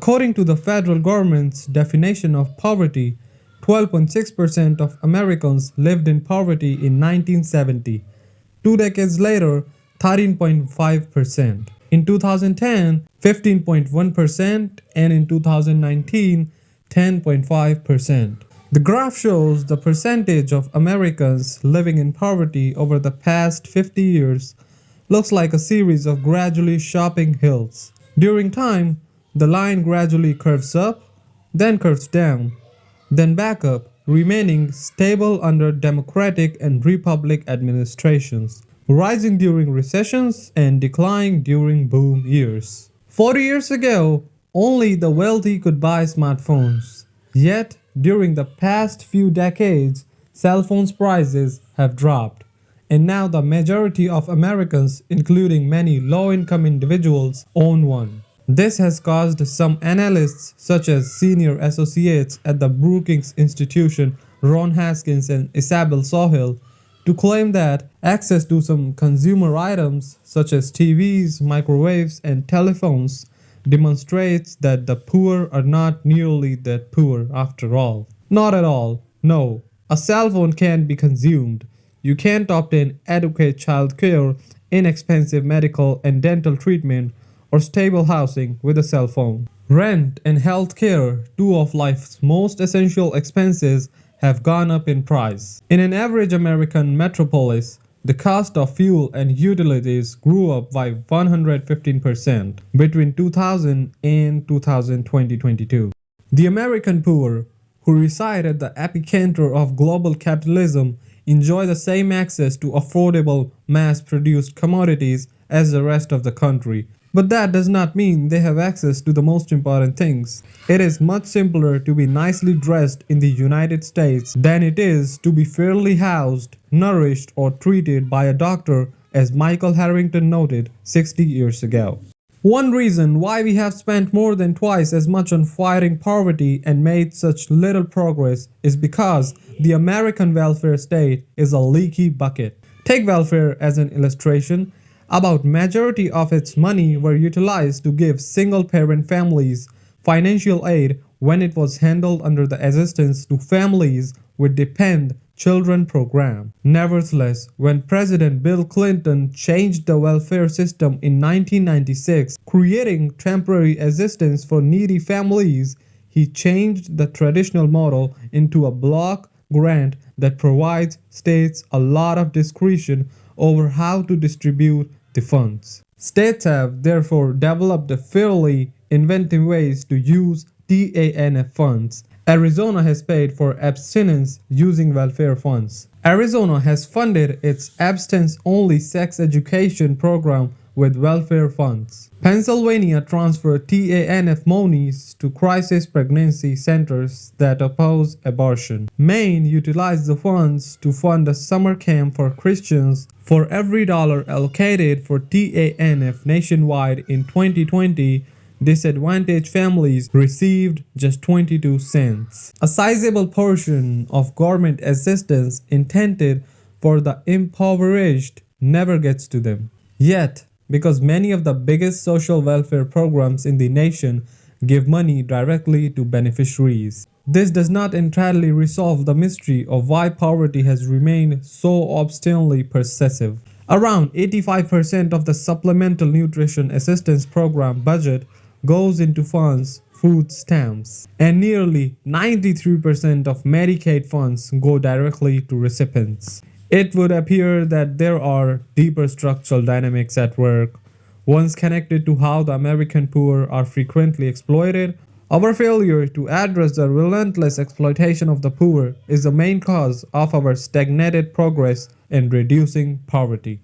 According to the federal government's definition of poverty, 12.6% of Americans lived in poverty in 1970. 2 decades later, 13.5%. In 2010, 15.1%, and in 2019, 10.5%. The graph shows the percentage of Americans living in poverty over the past 50 years looks like a series of gradually shopping hills. During time, the line gradually curves up, then curves down, then back up, remaining stable under Democratic and Republican administrations, rising during recessions and declining during boom years. 40 years ago, only the wealthy could buy smartphones. Yet, during the past few decades, cell phones prices have dropped, and now the majority of Americans, including many low-income individuals, own one. This has caused some analysts, such as senior associates at the Brookings Institution, Ron Haskins and Isabel Sohail, to claim that access to some consumer items, such as TVs, microwaves, and telephones, demonstrates that the poor are not nearly that poor after all. Not at all. No, a cell phone can be consumed. You can't obtain adequate childcare, inexpensive medical and dental treatment, or stable housing with a cell phone. Rent and health care, two of life's most essential expenses, have gone up in price. In an average American metropolis, the cost of fuel and utilities grew up by 115% between 2000 and 2022. The American poor, who reside at the epicenter of global capitalism, enjoy the same access to affordable, mass-produced commodities as the rest of the country. But that does not mean they have access to the most important things. It is much simpler to be nicely dressed in the United States than it is to be fairly housed, nourished, or treated by a doctor, as Michael Harrington noted 60 years ago. One reason why we have spent more than twice as much on fighting poverty and made such little progress is because the American welfare state is a leaky bucket. Take welfare as an illustration. About majority of its money were utilized to give single-parent families financial aid when it was handled under the Assistance to Families with Dependent Children program. Nevertheless, when President Bill Clinton changed the welfare system in 1996, creating temporary assistance for needy families, he changed the traditional model into a block grant that provides states a lot of discretion over how to distribute the funds. States have therefore developed fairly inventive ways to use TANF funds. Arizona has paid for abstinence using welfare funds. Arizona has funded its abstinence-only sex education program with welfare funds. Pennsylvania transferred TANF monies to crisis pregnancy centers that oppose abortion. Maine utilized the funds to fund a summer camp for Christians. For every dollar allocated for TANF nationwide in 2020, disadvantaged families received just 22 cents. A sizable portion of government assistance intended for the impoverished never gets to them. Yet, because many of the biggest social welfare programs in the nation give money directly to beneficiaries, this does not entirely resolve the mystery of why poverty has remained so obstinately persistent. Around 85% of the Supplemental Nutrition Assistance Program budget goes into funds, food stamps, and nearly 93% of Medicaid funds go directly to recipients. It would appear that there are deeper structural dynamics at work, ones connected to how the American poor are frequently exploited. Our failure to address the relentless exploitation of the poor is the main cause of our stagnated progress in reducing poverty.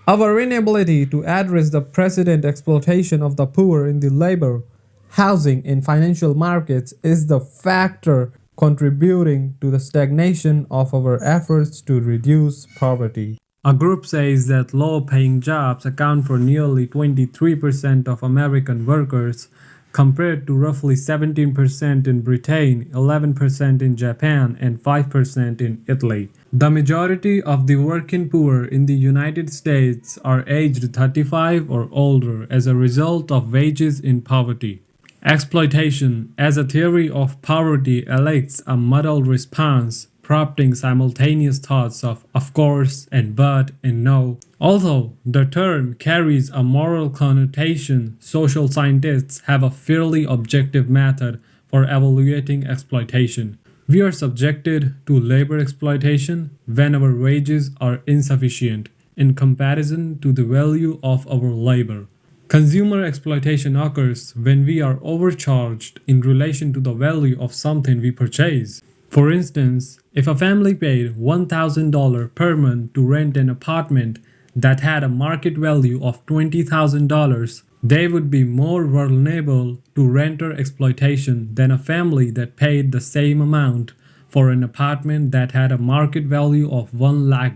Our inability to address the precedent exploitation of the poor in the labor, housing, and financial markets is the factor contributing to the stagnation of our efforts to reduce poverty. A group says that low-paying jobs account for nearly 23% of American workers, compared to roughly 17% in Britain, 11% in Japan, and 5% in Italy. The majority of the working poor in the United States are aged 35 or older as a result of wages in poverty. Exploitation as a theory of poverty elects a muddled response, prompting simultaneous thoughts of course and but and no. Although the term carries a moral connotation, social scientists have a fairly objective method for evaluating exploitation. We are subjected to labor exploitation when our wages are insufficient in comparison to the value of our labor. Consumer exploitation occurs when we are overcharged in relation to the value of something we purchase. For instance, if a family paid $1,000 per month to rent an apartment that had a market value of $20,000, they would be more vulnerable to renter exploitation than a family that paid the same amount for an apartment that had a market value of $1 lakh.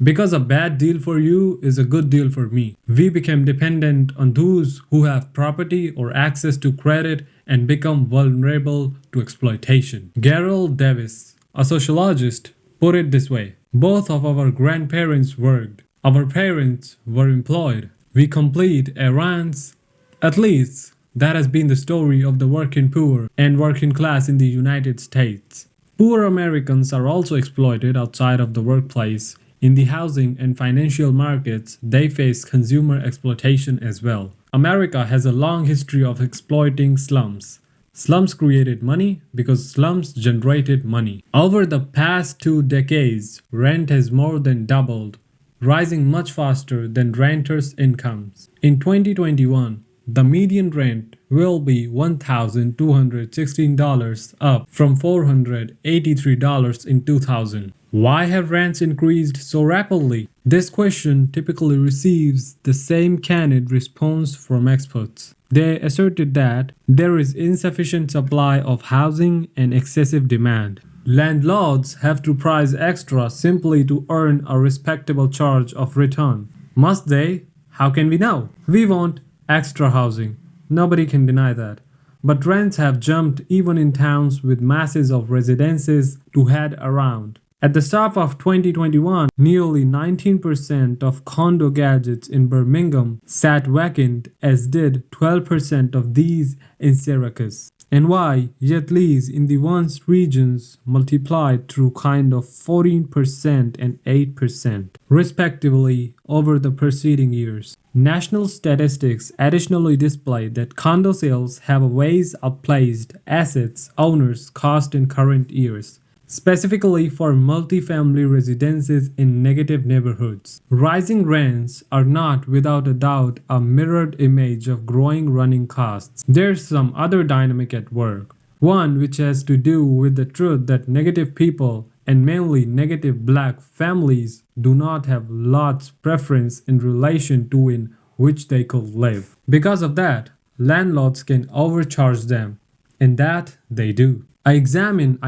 Because a bad deal for you is a good deal for me. We become dependent on those who have property or access to credit and become vulnerable to exploitation. Garrel Davis, a sociologist, put it this way: both of our grandparents worked. Our parents were employed. We complete errands. At least, that has been the story of the working poor and working class in the United States. Poor Americans are also exploited outside of the workplace. In the housing and financial markets, they face consumer exploitation as well. America has a long history of exploiting slums. Slums created money because slums generated money. Over the past 2 decades, rent has more than doubled, rising much faster than renters' incomes. In 2021, the median rent will be $1,216, up from $483 in 2000. Why have rents increased so rapidly? This question typically receives the same candid response from experts. They asserted that there is insufficient supply of housing and excessive demand. Landlords have to price extra simply to earn a respectable charge of return. Must they? How can we know? We want extra housing. Nobody can deny that. But rents have jumped even in towns with masses of residences to head around. At the start of 2021, nearly 19% of condo gadgets in Birmingham sat vacant, as did 12% of these in Syracuse. And why? Yet lease in the once regions multiplied through kind of 14% and 8%, respectively, over the preceding years. National statistics additionally display that condo sales have always outpaced assets owners' cost in current years, specifically for multifamily residences in negative neighborhoods. Rising rents are not without a doubt a mirrored image of growing running costs. There's some other dynamic at work, one which has to do with the truth that negative people, and mainly negative black families, do not have lots preference in relation to in which they could live. Because of that, landlords can overcharge them, and that they do. I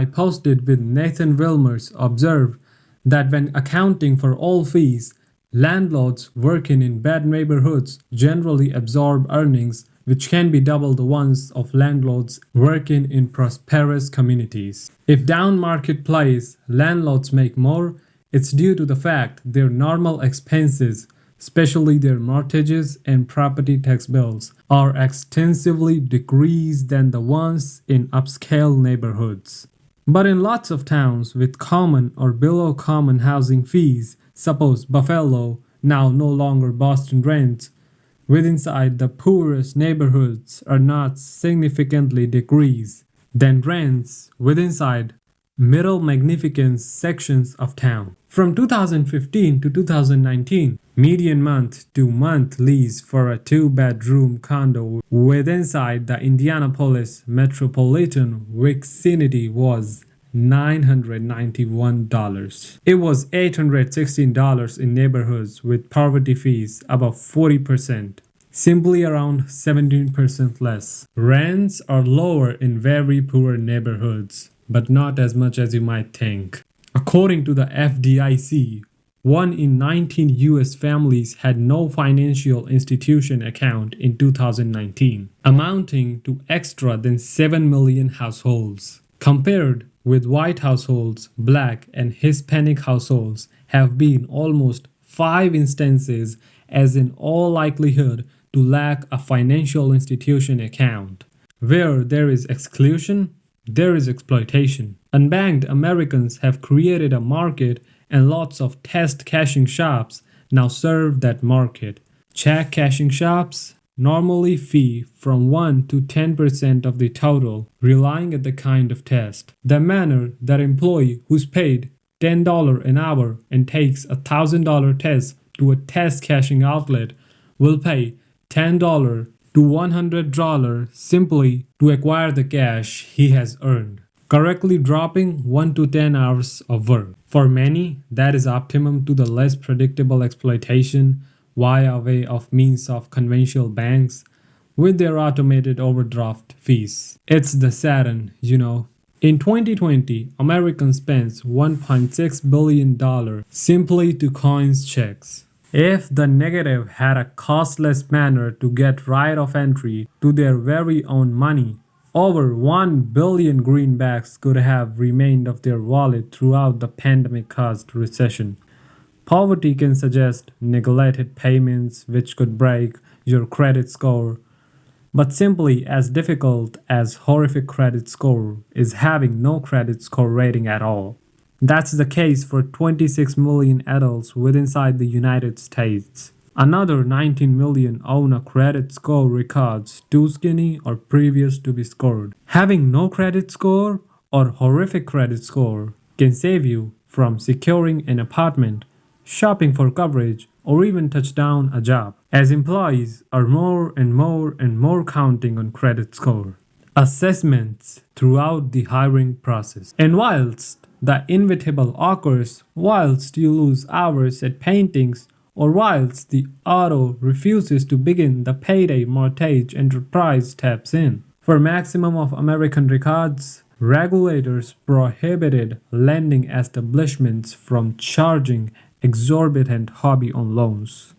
posted with Nathan Wilmers observed that when accounting for all fees, landlords working in bad neighborhoods generally absorb earnings which can be double the ones of landlords working in prosperous communities. If down market plays, landlords make more, it's due to the fact their normal expenses, especially their mortgages and property tax bills, are extensively decreased than the ones in upscale neighborhoods. But in lots of towns with common or below common housing fees, suppose Buffalo, now no longer Boston rents, with inside the poorest neighborhoods are not significantly decreased than rents with inside middle magnificence sections of town. From 2015 to 2019, median month-to-month lease for a two-bedroom condo with inside the Indianapolis metropolitan vicinity was $991. It was $816 in neighborhoods with poverty fees above 40%, simply around 17% less. Rents are lower in very poor neighborhoods, but not as much as you might think. According to the FDIC, 1 in 19 US families had no financial institution account in 2019, amounting to extra than 7 million households. Compared with white households, black and Hispanic households have been almost 5 instances, as in all likelihood to lack a financial institution account. Where there is exclusion, there is exploitation. Unbanked Americans have created a market, and lots of test cashing shops now serve that market. Check cashing shops normally fee from 1 to 10% of the total, relying at the kind of test. The manner that employee who's paid $10 an hour and takes a $1,000 test to a test cashing outlet will pay $10 to $100 simply to acquire the cash he has earned, correctly dropping 1 to 10 hours of work. For many, that is optimum to the less predictable exploitation via way of means of conventional banks with their automated overdraft fees. It's the Saturn, you know. In 2020, Americans spent $1.6 billion simply to coins checks. If the negative had a costless manner to get right of entry to their very own money, over 1 billion greenbacks could have remained of their wallet throughout the pandemic-caused recession. Poverty can suggest neglected payments which could break your credit score, but simply as difficult as horrific credit score is having no credit score rating at all. That's the case for 26 million adults within the United States. Another 19 million own a credit score records too skinny or previous to be scored. Having no credit score or horrific credit score can save you from securing an apartment, shopping for coverage, or even touch down a job, as employees are more and more counting on credit score assessments throughout the hiring process. And whilst the inevitable occurs, whilst you lose hours at paintings, or whilst the auto refuses to begin, the payday mortgage enterprise steps in. For maximum of American records, regulators prohibited lending establishments from charging exorbitant hobby on loans.